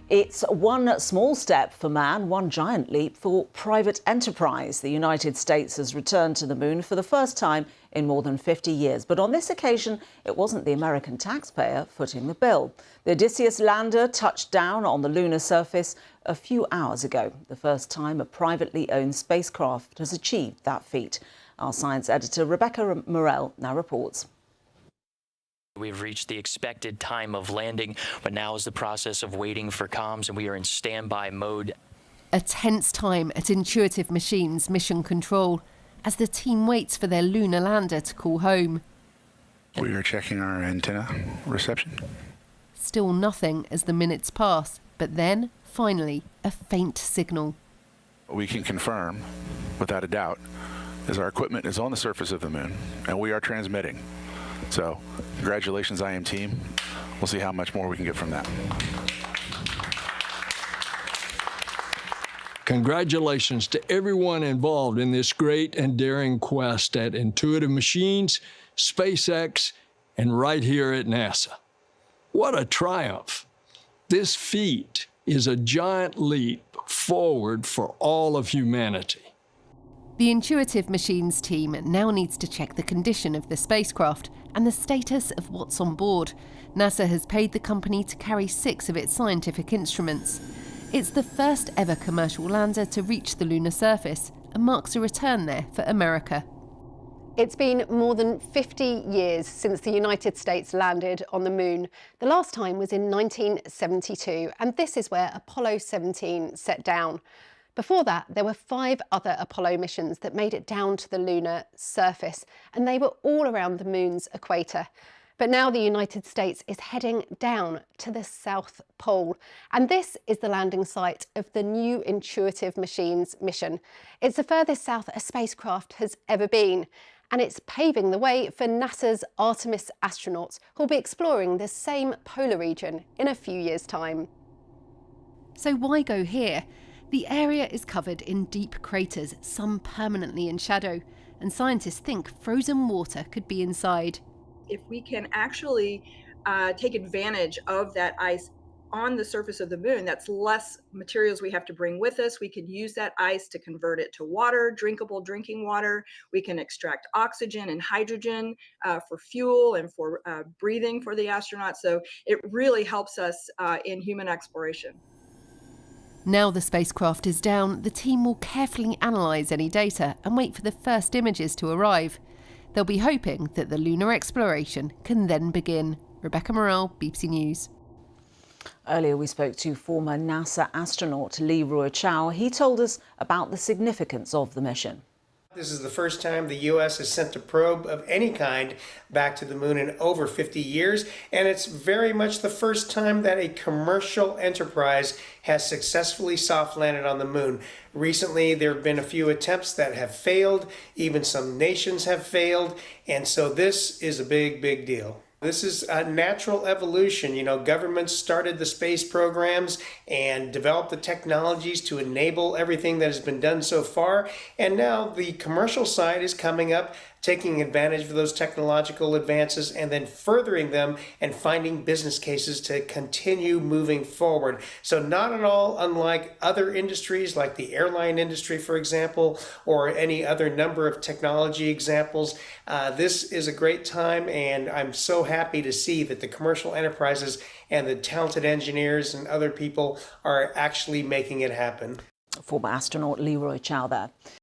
It's one small step for man, one giant leap for private enterprise. The United States has returned to the moon for the first time in more than 50 years. But on this occasion, it wasn't the American taxpayer footing the bill. The Odysseus lander touched down on the lunar surface a few hours ago, the first time a privately owned spacecraft has achieved that feat. Our science editor, Rebecca Morell, now reports. We've reached the expected time of landing, but now is the process of waiting for comms, and we are in standby mode. A tense time at Intuitive Machines Mission Control as the team waits for their lunar lander to call home. We are checking our antenna reception. Still nothing as the minutes pass, but then, finally, a faint signal. We can confirm, without a doubt, is our equipment is on the surface of the moon, and we are transmitting. So, congratulations, IM team. We'll see how much more we can get from that. Congratulations to everyone involved in this great and daring quest at Intuitive Machines, SpaceX, and right here at NASA. What a triumph. This feat is a giant leap forward for all of humanity. The Intuitive Machines team now needs to check the condition of the spacecraft and the status of what's on board. NASA has paid the company to carry 6 of its scientific instruments. It's the first ever commercial lander to reach the lunar surface and marks a return there for America. It's been more than 50 years since the United States landed on the moon. The last time was in 1972, and this is where Apollo 17 set down. Before that, there were 5 other Apollo missions that made it down to the lunar surface, and they were all around the moon's equator. But now the United States is heading down to the South Pole, and this is the landing site of the new Intuitive Machines mission. It's the furthest south a spacecraft has ever been, and it's paving the way for NASA's Artemis astronauts, who'll be exploring the same polar region in a few years' time. So why go here? The area is covered in deep craters, some permanently in shadow, and scientists think frozen water could be inside. If we can actually take advantage of that ice on the surface of the moon, that's less materials we have to bring with us. We could use that ice to convert it to water, drinkable drinking water. We can extract oxygen and hydrogen for fuel and for breathing for the astronauts. So it really helps us in human exploration. Now the spacecraft is down, the team will carefully analyse any data and wait for the first images to arrive. They'll be hoping that the lunar exploration can then begin. Rebecca Morell, BBC News. Earlier we spoke to former NASA astronaut Lee Ruochao. He told us about the significance of the mission. This is the first time the U.S. has sent a probe of any kind back to the moon in over 50 years, and it's very much the first time that a commercial enterprise has successfully soft landed on the moon. Recently, there have been a few attempts that have failed, even some nations have failed, and so this is a big, big deal. This is a natural evolution. You know, governments started the space programs and developed the technologies to enable everything that has been done so far. And now the commercial side is coming up, taking advantage of those technological advances and then furthering them and finding business cases to continue moving forward. So not at all unlike other industries like the airline industry, for example, or any other number of technology examples. This is a great time, and I'm so happy to see that the commercial enterprises and the talented engineers and other people are actually making it happen. Former astronaut Lee Ruochao there.